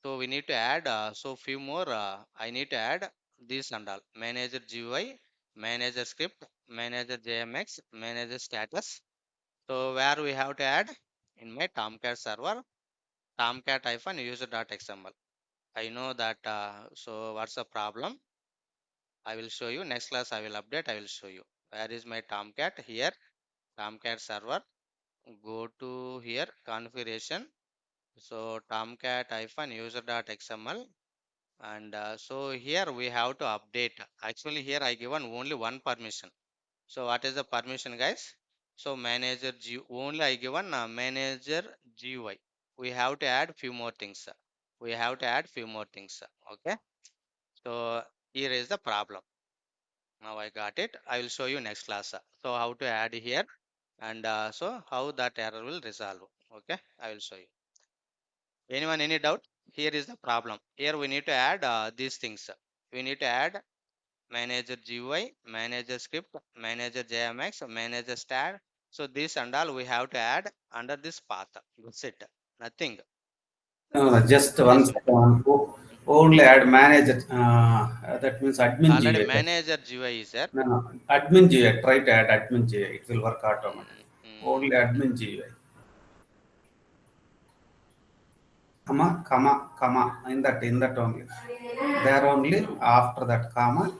Speaker 1: So we need to add. So few more. I need to add this and all. Manager GUI, manager script, manager JMX, manager status. So where we have to add in my Tomcat server, tomcat-user.xml. I know that. So what's the problem? I will show you. Next class I will update. I will show you. Where is my Tomcat? Here, Tomcat server. Go to here configuration. So tomcat-user.xml, and so here we have to update. Actually here I given only one permission. So what is the permission, guys? So manager G only I given manager GUI. We have to add few more things. We have to add few more things. Okay. So here is the problem. Now I got it. I will show you next class. So how to add here, and so how that error will resolve. Okay. I will show you. Anyone any doubt? Here is the problem. Here we need to add these things. We need to add manager GUI, manager script, manager JMX, manager star. So this and all we have to add under this path. That's it. Nothing.
Speaker 4: Just
Speaker 1: Very
Speaker 4: one
Speaker 1: simple.
Speaker 4: second.
Speaker 1: Mhm.
Speaker 4: Only add manager. That means admin
Speaker 1: Already
Speaker 4: GUI.
Speaker 1: manager GUI is there.
Speaker 4: No, admin GUI. Try to add admin GUI. It will work automatically. Only
Speaker 1: Mm,
Speaker 4: admin GUI. Comma. In that only. There only after that comma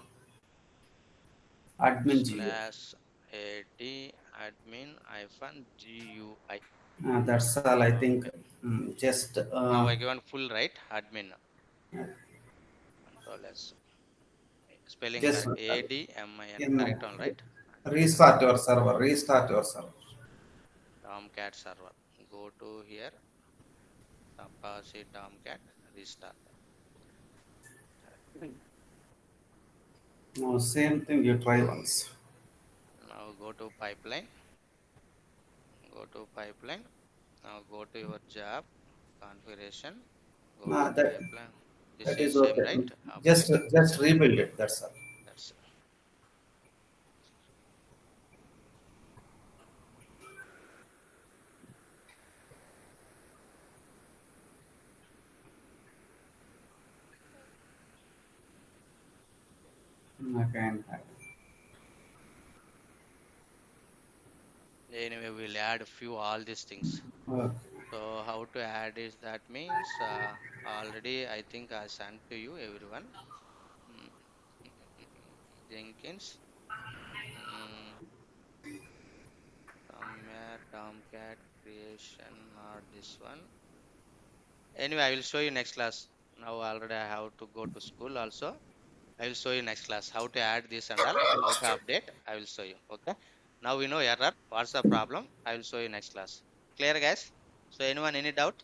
Speaker 4: admin GUI.
Speaker 1: slash ad admin hyphen GUI.
Speaker 4: That's all. I think.
Speaker 1: Okay.
Speaker 4: Just
Speaker 1: Now I given full right admin. So let's spelling
Speaker 4: just
Speaker 1: correct. ADMIN
Speaker 4: in
Speaker 1: correct one, right?
Speaker 4: restart your server. Restart your server.
Speaker 1: Tomcat server. Go to here. Apache Tomcat restart.
Speaker 4: No, same thing. You try once.
Speaker 1: Now go to pipeline. Go to pipeline. Now go to your job configuration. Go to
Speaker 4: That
Speaker 1: pipeline. This
Speaker 4: that
Speaker 1: is
Speaker 4: is
Speaker 1: same,
Speaker 4: okay.
Speaker 1: right?
Speaker 4: Just
Speaker 1: Update.
Speaker 4: just rebuild it. That's all.
Speaker 1: That's
Speaker 4: Again.
Speaker 1: anyway. We'll add a few all these things.
Speaker 4: Okay.
Speaker 1: So how to add is that means already I think I sent to you everyone. Mm, Jenkins. Mm, somewhere Tomcat creation or this one. Anyway, I will show you next class. Now already I have to go to school also. I will show you next class how to add this and all, how to update. I will show you. Okay. Now we know error. What's the problem? I will show you next class. Clear, guys? So anyone any doubt?